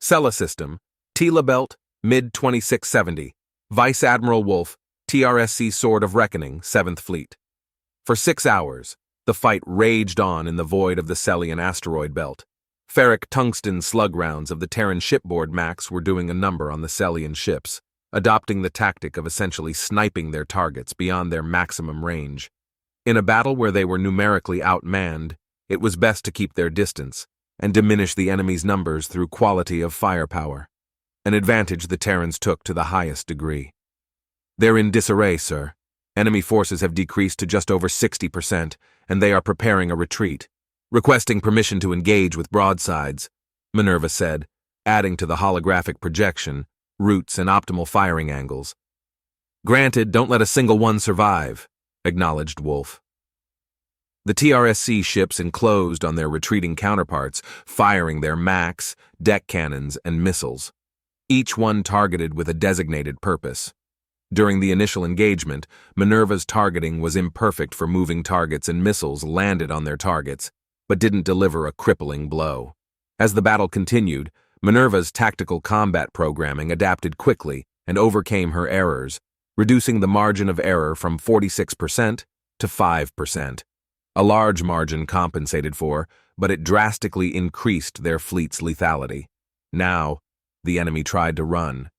Cella System, Tela Belt, mid-2670. Vice Admiral Wolf, TRSC Sword of Reckoning, 7th Fleet. For 6 hours, the fight raged on in the void of the Celian asteroid belt. Ferric tungsten slug rounds of the Terran shipboard Max were doing a number on the Celian ships, adopting the tactic of essentially sniping their targets beyond their maximum range. In a battle where they were numerically outmanned, it was best to keep their distance and diminish the enemy's numbers through quality of firepower, an advantage the Terrans took to the highest degree. "They're in disarray, sir. Enemy forces have decreased to just over 60%, and they are preparing a retreat. Requesting permission to engage with broadsides," Minerva said, adding to the holographic projection routes and optimal firing angles. "Granted, don't let a single one survive," acknowledged Wolf. The TRSC ships enclosed on their retreating counterparts, firing their Max, deck cannons, and missiles, each one targeted with a designated purpose. During the initial engagement, Minerva's targeting was imperfect for moving targets, and missiles landed on their targets, but didn't deliver a crippling blow. As the battle continued, Minerva's tactical combat programming adapted quickly and overcame her errors, reducing the margin of error from 46% to 5%. A large margin compensated for, but it drastically increased their fleet's lethality. Now, the enemy tried to run.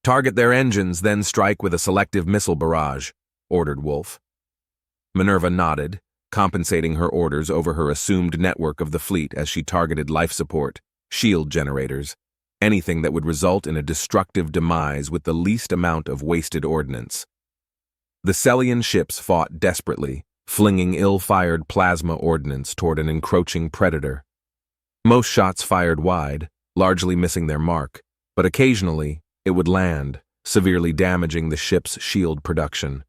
"Target their engines, then strike with a selective missile barrage," ordered Wolf. Minerva nodded, compensating her orders over her assumed network of the fleet as she targeted life support, shield generators, anything that would result in a destructive demise with the least amount of wasted ordnance. The Celian ships fought desperately, flinging ill-fired plasma ordnance toward an encroaching predator. Most shots fired wide, largely missing their mark, but occasionally it would land, severely damaging the ship's shield production.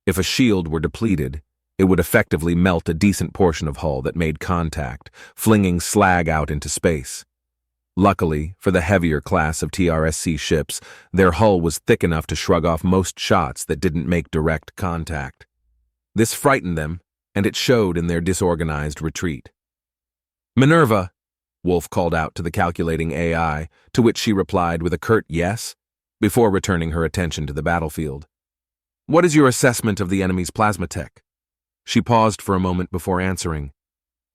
If a shield were depleted, it would effectively melt a decent portion of hull that made contact, flinging slag out into space. Luckily, for the heavier class of TRSC ships, their hull was thick enough to shrug off most shots that didn't make direct contact. This frightened them, and it showed in their disorganized retreat. "Minerva," Wolf called out to the calculating AI, to which she replied with a curt yes, before returning her attention to the battlefield. "What is your assessment of the enemy's plasma tech?" She paused for a moment before answering.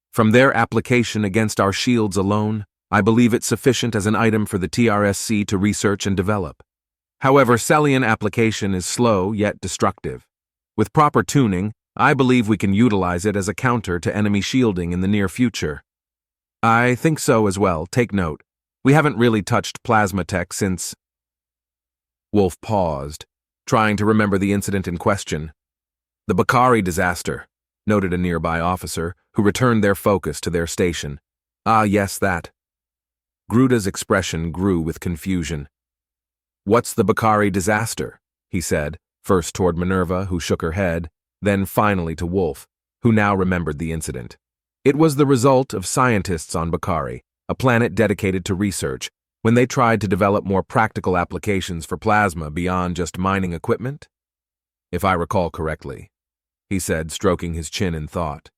"From their application against our shields alone, I believe it's sufficient as an item for the TRSC to research and develop. However, Celian application is slow yet destructive. With proper tuning, I believe we can utilize it as a counter to enemy shielding in the near future." "I think so as well. Take note. We haven't really touched plasma tech since—" Wolf paused, trying to remember the incident in question. "The Bakari disaster," noted a nearby officer, who returned their focus to their station. "Ah, yes, that." Gruda's expression grew with confusion. "What's the Bakari disaster?" he said, first toward Minerva, who shook her head, then finally to Wolf, who now remembered the incident. "It was the result of scientists on Bakari, a planet dedicated to research, when they tried to develop more practical applications for plasma beyond just mining equipment? If I recall correctly," he said, stroking his chin in thought.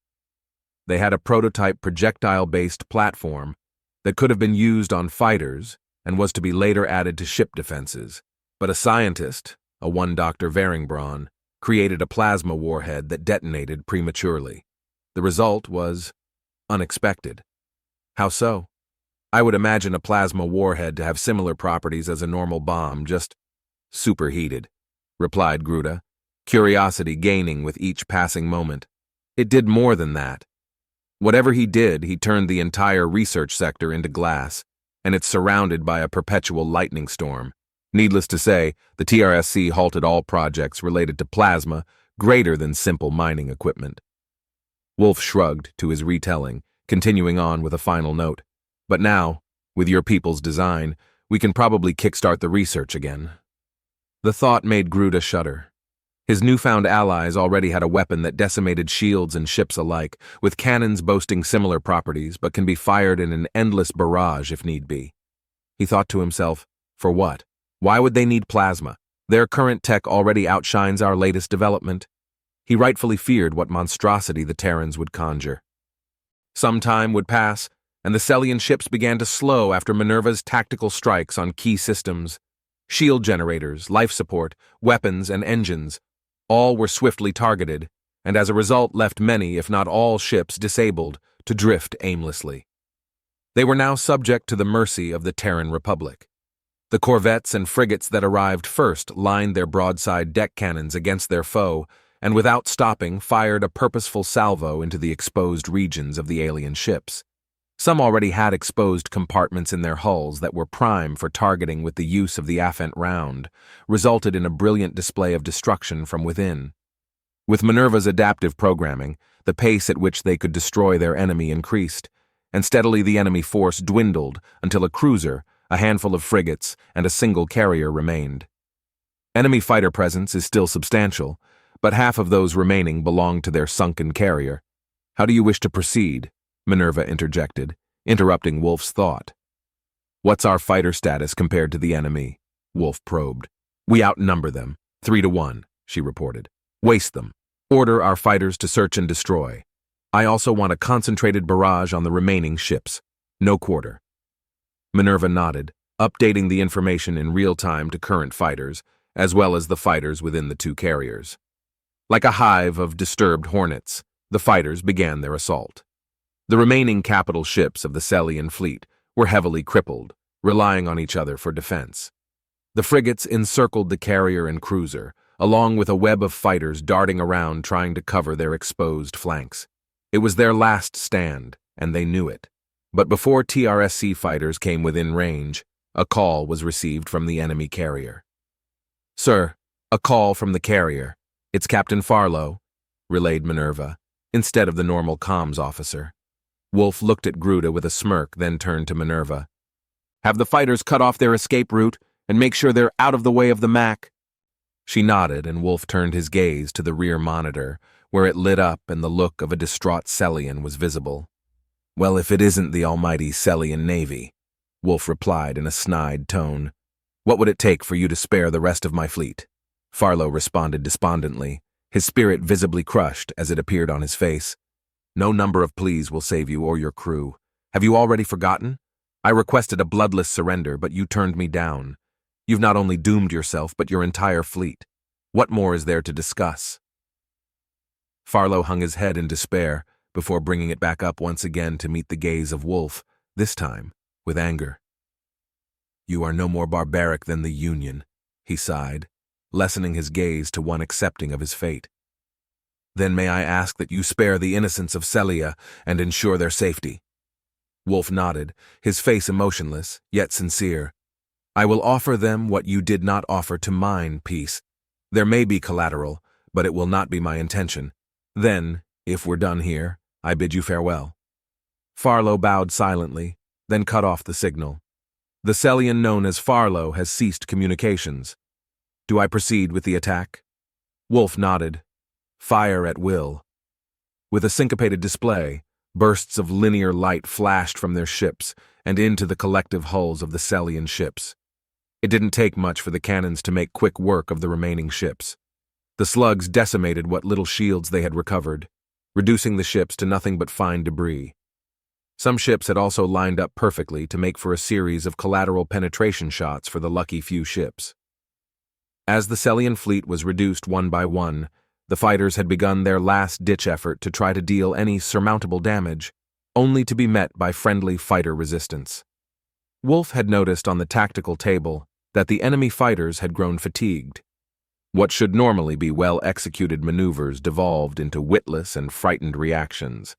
"They had a prototype projectile-based platform that could have been used on fighters and was to be later added to ship defenses, but a scientist, a one Dr. Varingbraun, created a plasma warhead that detonated prematurely. The result was unexpected." "How so?" "I would imagine a plasma warhead to have similar properties as a normal bomb, just superheated," replied Gruda, curiosity gaining with each passing moment. "It did more than that. Whatever he did, he turned the entire research sector into glass, and it's surrounded by a perpetual lightning storm. Needless to say, the TRSC halted all projects related to plasma greater than simple mining equipment." Wolf shrugged to his retelling, continuing on with a final note. "But now, with your people's design, we can probably kickstart the research again." The thought made Gruda shudder. His newfound allies already had a weapon that decimated shields and ships alike, with cannons boasting similar properties but can be fired in an endless barrage if need be. He thought to himself, for what? Why would they need plasma? Their current tech already outshines our latest development. He rightfully feared what monstrosity the Terrans would conjure. Some time would pass, and the Celian ships began to slow after Minerva's tactical strikes on key systems. Shield generators, life support, weapons, and engines, all were swiftly targeted, and as a result left many, if not all, ships disabled to drift aimlessly. They were now subject to the mercy of the Terran Republic. The corvettes and frigates that arrived first lined their broadside deck cannons against their foe, and without stopping fired a purposeful salvo into the exposed regions of the alien ships. Some already had exposed compartments in their hulls that were prime for targeting with the use of the afferent round, resulted in a brilliant display of destruction from within. With Minerva's adaptive programming, the pace at which they could destroy their enemy increased, and steadily the enemy force dwindled until a cruiser, a handful of frigates, and a single carrier remained. Enemy fighter presence is still substantial, but half of those remaining belong to their sunken carrier. "How do you wish to proceed?" Minerva interjected, interrupting Wolf's thought. "What's our fighter status compared to the enemy?" Wolf probed. "We outnumber them, 3-1, she reported. "Waste them. Order our fighters to search and destroy. I also want a concentrated barrage on the remaining ships. No quarter." Minerva nodded, updating the information in real time to current fighters, as well as the fighters within the two carriers. Like a hive of disturbed hornets, the fighters began their assault. The remaining capital ships of the Celian fleet were heavily crippled, relying on each other for defense. The frigates encircled the carrier and cruiser, along with a web of fighters darting around trying to cover their exposed flanks. It was their last stand, and they knew it. But before TRSC fighters came within range, a call was received from the enemy carrier. "Sir, a call from the carrier. It's Captain Farlow," relayed Minerva, instead of the normal comms officer. Wolf looked at Gruda with a smirk, then turned to Minerva. "Have the fighters cut off their escape route and make sure they're out of the way of the Mac." She nodded, and Wolf turned his gaze to the rear monitor, where it lit up and the look of a distraught Celian was visible. "Well, if it isn't the almighty Celian Navy," Wolf replied in a snide tone. "What would it take for you to spare the rest of my fleet?" Farlow responded despondently, his spirit visibly crushed as it appeared on his face. "No number of pleas will save you or your crew. Have you already forgotten? I requested a bloodless surrender, but you turned me down. You've not only doomed yourself, but your entire fleet. What more is there to discuss?" Farlow hung his head in despair before bringing it back up once again to meet the gaze of Wolf, this time with anger. "You are no more barbaric than the Union," he sighed, lessening his gaze to one accepting of his fate. "Then may I ask that you spare the innocents of Celia and ensure their safety?" Wolf nodded, his face emotionless, yet sincere. "I will offer them what you did not offer to mine, peace. There may be collateral, but it will not be my intention. Then, if we're done here, I bid you farewell." Farlow bowed silently, then cut off the signal. The Celian known as Farlow has ceased communications. "Do I proceed with the attack?" Wolf nodded. "Fire at will." With a syncopated display, bursts of linear light flashed from their ships and into the collective hulls of the Celian ships. It didn't take much for the cannons to make quick work of the remaining ships. The slugs decimated what little shields they had recovered, reducing the ships to nothing but fine debris. Some ships had also lined up perfectly to make for a series of collateral penetration shots for the lucky few ships. As the Celian fleet was reduced one by one, the fighters had begun their last-ditch effort to try to deal any surmountable damage, only to be met by friendly fighter resistance. Wolf had noticed on the tactical table that the enemy fighters had grown fatigued. What should normally be well-executed maneuvers devolved into witless and frightened reactions.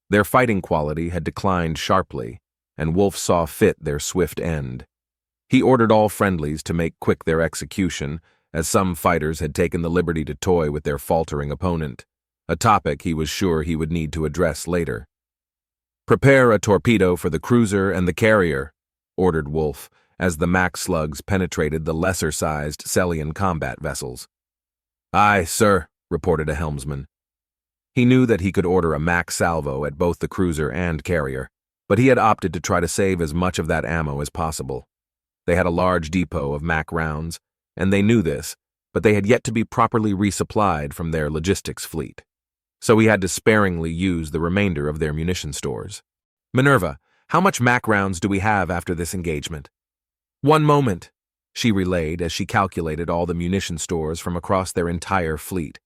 Their fighting quality had declined sharply, and Wolf saw fit their swift end. He ordered all friendlies to make quick their execution, as some fighters had taken the liberty to toy with their faltering opponent, a topic he was sure he would need to address later. "Prepare a torpedo for the cruiser and the carrier," ordered Wolf, as the Mac slugs penetrated the lesser-sized Celian combat vessels. "Aye, sir," reported a helmsman. He knew that he could order a Mac salvo at both the cruiser and carrier, but he had opted to try to save as much of that ammo as possible. They had a large depot of Mac rounds, and they knew this, but they had yet to be properly resupplied from their logistics fleet. So he had to sparingly use the remainder of their munition stores. "Minerva, How much MAC rounds do we have after this engagement? 1 moment, she relayed as she calculated all the munition stores from across their entire fleet.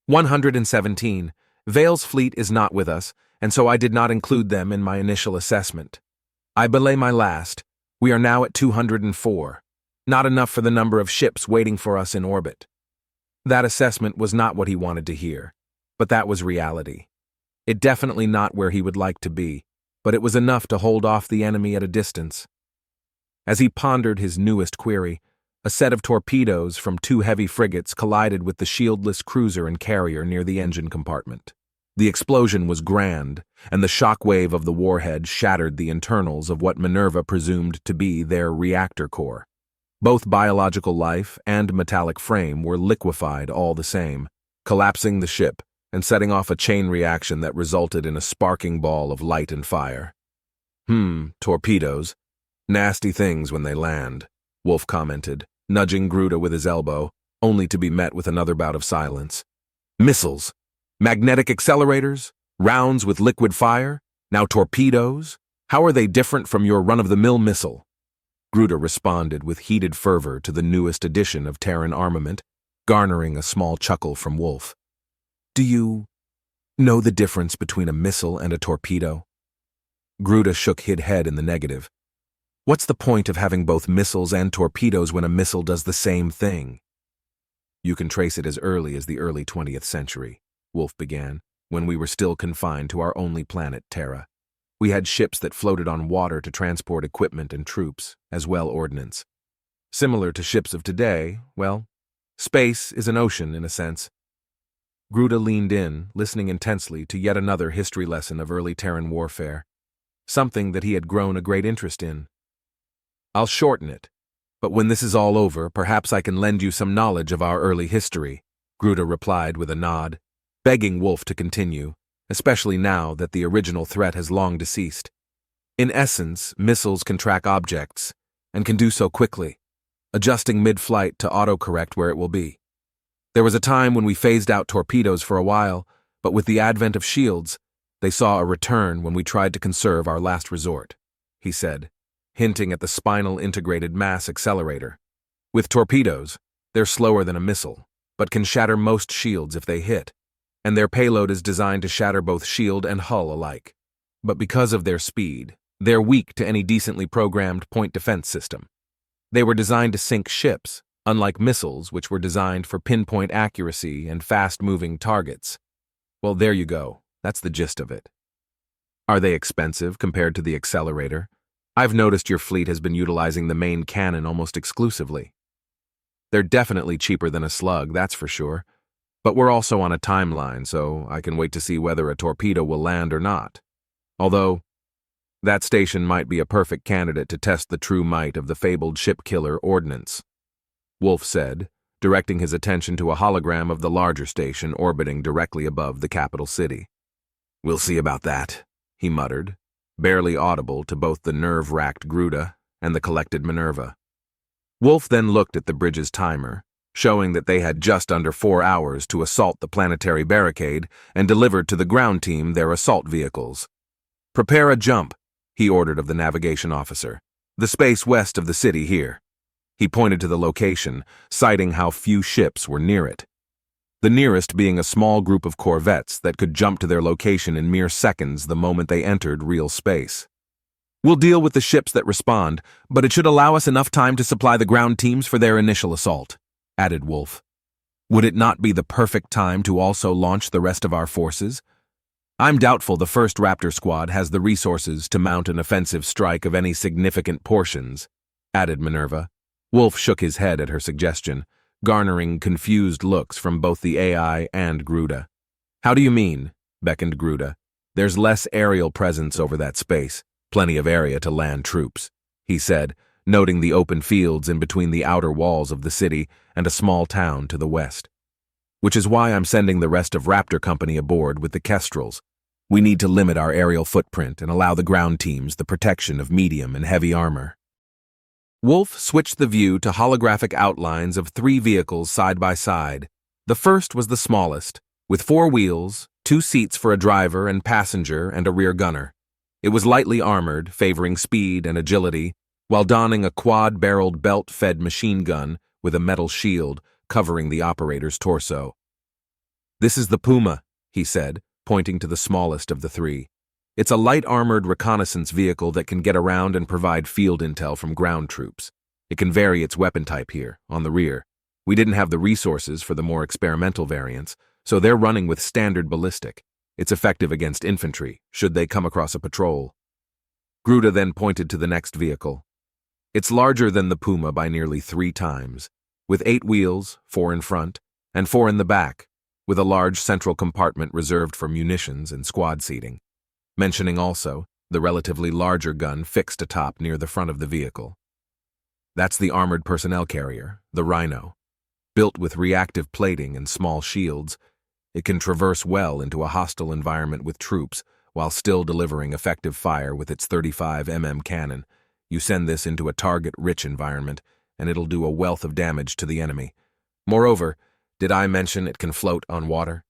117. Vale's fleet is not with us, and so I did not include them in my initial assessment. I belay my last. We are now at 204. Not enough for the number of ships waiting for us in orbit. That assessment was not what he wanted to hear, but that was reality. It definitely not where he would like to be, but it was enough to hold off the enemy at a distance. As he pondered his newest query, a set of torpedoes from 2 heavy frigates collided with the shieldless cruiser and carrier near the engine compartment. The explosion was grand, and the shockwave of the warhead shattered the internals of what Minerva presumed to be their reactor core. Both biological life and metallic frame were liquefied all the same, collapsing the ship and setting off a chain reaction that resulted in a sparking ball of light and fire. Torpedoes. Nasty things when they land, Wolf commented, nudging Gruda with his elbow, only to be met with another bout of silence. Missiles. Magnetic accelerators? Rounds with liquid fire? Now torpedoes? How are they different from your run-of-the-mill missile? Gruda responded with heated fervor to the newest edition of Terran armament, garnering a small chuckle from Wolf. Do you know the difference between a missile and a torpedo? Gruda shook his head in the negative. What's the point of having both missiles and torpedoes when a missile does the same thing? You can trace it as early as the early 20th century, Wolf began, when we were still confined to our only planet, Terra. We had ships that floated on water to transport equipment and troops, as well ordnance. Similar to ships of today, well, space is an ocean in a sense. Gruda leaned in, listening intensely to yet another history lesson of early Terran warfare, something that he had grown a great interest in. I'll shorten it, but when this is all over, perhaps I can lend you some knowledge of our early history, Gruda replied with a nod, begging Wolf to continue, especially now that the original threat has long deceased. In essence, missiles can track objects, and can do so quickly, adjusting mid-flight to autocorrect where it will be. There was a time when we phased out torpedoes for a while, but with the advent of shields, they saw a return when we tried to conserve our last resort, he said, hinting at the spinal integrated mass accelerator. With torpedoes, they're slower than a missile, but can shatter most shields if they hit, and their payload is designed to shatter both shield and hull alike. But because of their speed, they're weak to any decently programmed point defense system. They were designed to sink ships, unlike missiles which were designed for pinpoint accuracy and fast-moving targets. Well, there you go. That's the gist of it. Are they expensive compared to the accelerator? I've noticed your fleet has been utilizing the main cannon almost exclusively. They're definitely cheaper than a slug, that's for sure. But we're also on a timeline, so I can wait to see whether a torpedo will land or not. Although, that station might be a perfect candidate to test the true might of the fabled ship-killer ordnance, Wolf said, directing his attention to a hologram of the larger station orbiting directly above the capital city. We'll see about that, he muttered, barely audible to both the nerve-racked Gruda and the collected Minerva. Wolf then looked at the bridge's timer, showing that they had just under 4 hours to assault the planetary barricade and delivered to the ground team their assault vehicles. Prepare a jump, he ordered of the navigation officer. The space west of the city here. He pointed to the location, citing how few ships were near it. The nearest being a small group of corvettes that could jump to their location in mere seconds the moment they entered real space. We'll deal with the ships that respond, but it should allow us enough time to supply the ground teams for their initial assault, added Wolf. Would it not be the perfect time to also launch the rest of our forces? I'm doubtful the first Raptor squad has the resources to mount an offensive strike of any significant portions, added Minerva. Wolf shook his head at her suggestion, garnering confused looks from both the AI and Gruda. How do you mean? Beckoned Gruda. There's less aerial presence over that space, plenty of area to land troops, he said, noting the open fields in between the outer walls of the city and a small town to the west. Which is why I'm sending the rest of Raptor Company aboard with the Kestrels. We need to limit our aerial footprint and allow the ground teams the protection of medium and heavy armor. Wolf switched the view to holographic outlines of 3 vehicles side by side. The first was the smallest, with 4 wheels, 2 seats for a driver and passenger and a rear gunner. It was lightly armored, favoring speed and agility, while donning a quad-barreled belt-fed machine gun with a metal shield covering the operator's torso. "This is the Puma," he said, pointing to the smallest of the three. "It's a light-armored reconnaissance vehicle that can get around and provide field intel from ground troops. It can vary its weapon type here, on the rear. We didn't have the resources for the more experimental variants, so they're running with standard ballistic. It's effective against infantry, should they come across a patrol." Gruda then pointed to the next vehicle. It's larger than the Puma by nearly 3 times, with 8 wheels, 4 in front, and 4 in the back, with a large central compartment reserved for munitions and squad seating, mentioning also the relatively larger gun fixed atop near the front of the vehicle. That's the armored personnel carrier, the Rhino. Built with reactive plating and small shields, it can traverse well into a hostile environment with troops while still delivering effective fire with its 35mm cannon. You send this into a target-rich environment, and it'll do a wealth of damage to the enemy. Moreover, did I mention it can float on water?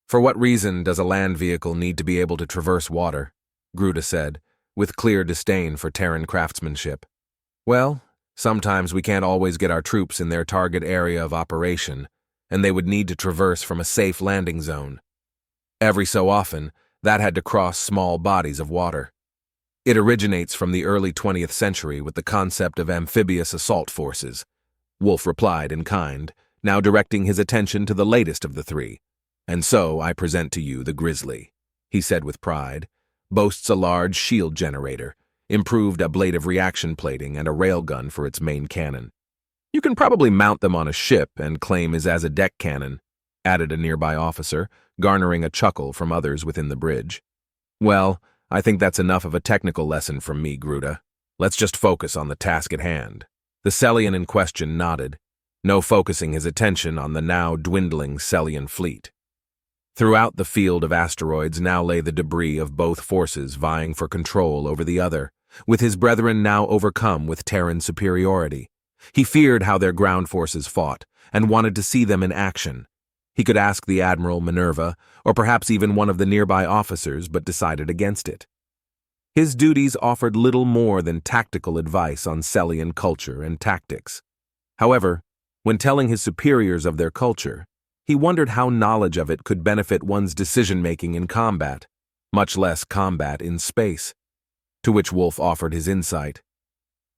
For what reason does a land vehicle need to be able to traverse water? Gruda said, with clear disdain for Terran craftsmanship. Well, sometimes we can't always get our troops in their target area of operation, and they would need to traverse from a safe landing zone. Every so often, that had to cross small bodies of water. It originates from the early 20th century with the concept of amphibious assault forces. Wolf replied in kind, now directing his attention to the latest of the three. "And so I present to you the Grizzly," he said with pride. "Boasts a large shield generator, improved ablative reaction plating, and a railgun for its main cannon. You can probably mount them on a ship and claim is as a deck cannon," added a nearby officer, garnering a chuckle from others within the bridge. "Well, I think that's enough of a technical lesson from me, Gruda. Let's just focus on the task at hand." The Celian in question nodded, no focusing his attention on the now dwindling Celian fleet. Throughout the field of asteroids now lay the debris of both forces vying for control over the other, with his brethren now overcome with Terran superiority. He feared how their ground forces fought, and wanted to see them in action. He could ask the Admiral, Minerva, or perhaps even one of the nearby officers, but decided against it. His duties offered little more than tactical advice on Celian culture and tactics. However, when telling his superiors of their culture, he wondered how knowledge of it could benefit one's decision-making in combat, much less combat in space. To which Wolf offered his insight.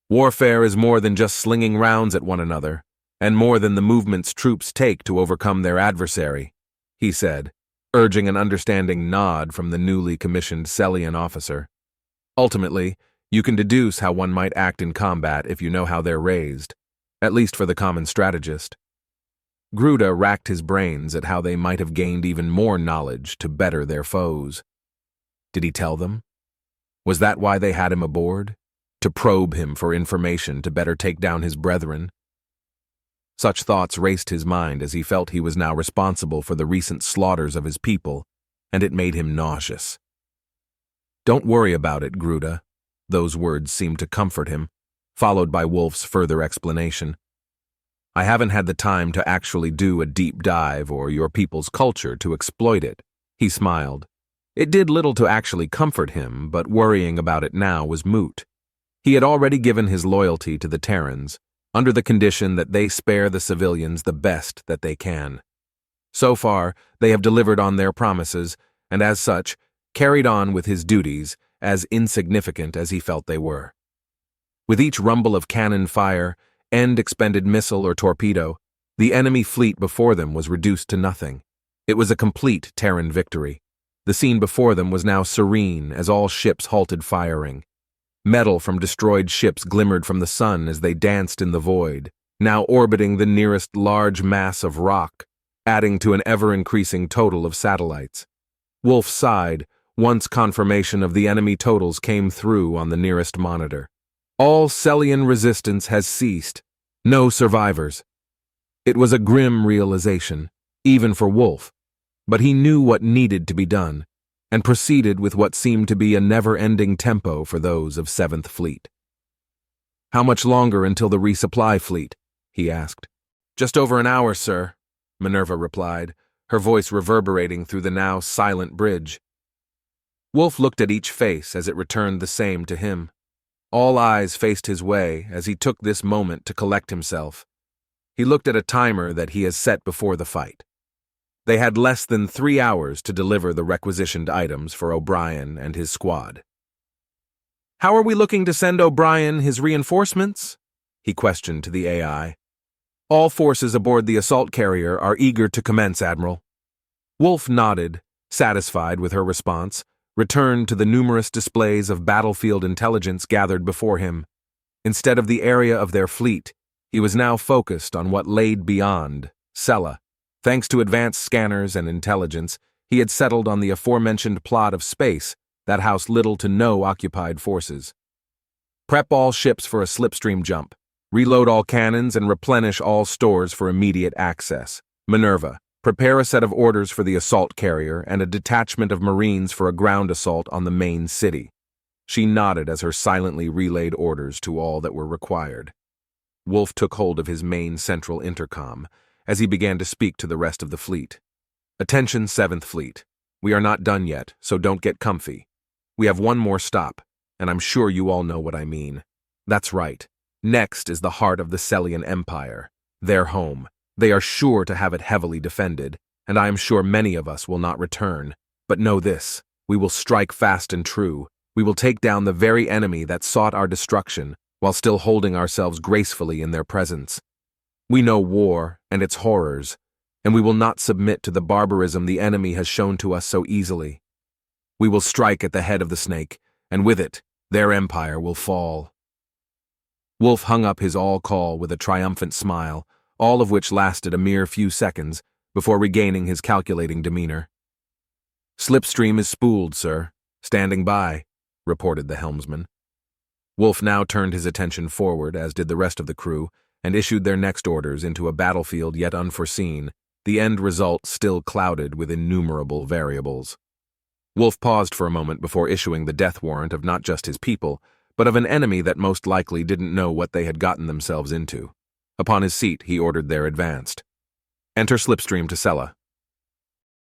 "Warfare is more than just slinging rounds at one another, and more than the movements troops take to overcome their adversary," he said, urging an understanding nod from the newly commissioned Celian officer. "Ultimately, you can deduce how one might act in combat if you know how they're raised, at least for the common strategist." Gruda racked his brains at how they might have gained even more knowledge to better their foes. Did he tell them? Was that why they had him aboard? To probe him for information to better take down his brethren? Such thoughts raced his mind as he felt he was now responsible for the recent slaughters of his people, and it made him nauseous. "Don't worry about it, Gruda." Those words seemed to comfort him, followed by Wolf's further explanation. "I haven't had the time to actually do a deep dive or your people's culture to exploit it." He smiled. It did little to actually comfort him, but worrying about it now was moot. He had already given his loyalty to the Terrans, under the condition that they spare the civilians the best that they can. So far, they have delivered on their promises, and as such, carried on with his duties, as insignificant as he felt they were. With each rumble of cannon fire, end-expended missile or torpedo, the enemy fleet before them was reduced to nothing. It was a complete Terran victory. The scene before them was now serene as all ships halted firing. Metal from destroyed ships glimmered from the sun as they danced in the void, now orbiting the nearest large mass of rock, adding to an ever-increasing total of satellites. Wolf sighed once confirmation of the enemy totals came through on the nearest monitor. All Celian resistance has ceased. No survivors. It was a grim realization, even for Wolf, but he knew what needed to be done, and proceeded with what seemed to be a never-ending tempo for those of 7th Fleet. "How much longer until the resupply fleet?" he asked. "Just over an hour, sir," Minerva replied, her voice reverberating through the now silent bridge. Wolf looked at each face as it returned the same to him. All eyes faced his way as he took this moment to collect himself. He looked at a timer that he has set before the fight. They had less than 3 hours to deliver the requisitioned items for O'Brien and his squad. "How are we looking to send O'Brien his reinforcements?" he questioned to the AI. "All forces aboard the assault carrier are eager to commence, Admiral." Wolf nodded, satisfied with her response, returned to the numerous displays of battlefield intelligence gathered before him. Instead of the area of their fleet, he was now focused on what laid beyond Celian. Thanks to advanced scanners and intelligence, he had settled on the aforementioned plot of space that housed little to no occupied forces. "Prep all ships for a slipstream jump. Reload all cannons and replenish all stores for immediate access. Minerva, prepare a set of orders for the assault carrier and a detachment of Marines for a ground assault on the main city." She nodded as her silently relayed orders to all that were required. Wolf took hold of his main central intercom as he began to speak to the rest of the fleet. "Attention, 7th Fleet. We are not done yet, so don't get comfy. We have one more stop, and I'm sure you all know what I mean. That's right. Next is the heart of the Celian Empire, their home. They are sure to have it heavily defended, and I am sure many of us will not return. But know this, we will strike fast and true. We will take down the very enemy that sought our destruction, while still holding ourselves gracefully in their presence. We know war and its horrors, and we will not submit to the barbarism the enemy has shown to us so easily. We will strike at the head of the snake, and with it, their empire will fall." Wolf hung up his all-call with a triumphant smile, all of which lasted a mere few seconds before regaining his calculating demeanor. "Slipstream is spooled, sir. Standing by," reported the helmsman. Wolf now turned his attention forward, as did the rest of the crew, and issued their next orders into a battlefield yet unforeseen, the end result still clouded with innumerable variables. Wolf paused for a moment before issuing the death warrant of not just his people, but of an enemy that most likely didn't know what they had gotten themselves into. Upon his seat, he ordered their advanced. "Enter slipstream to Celian.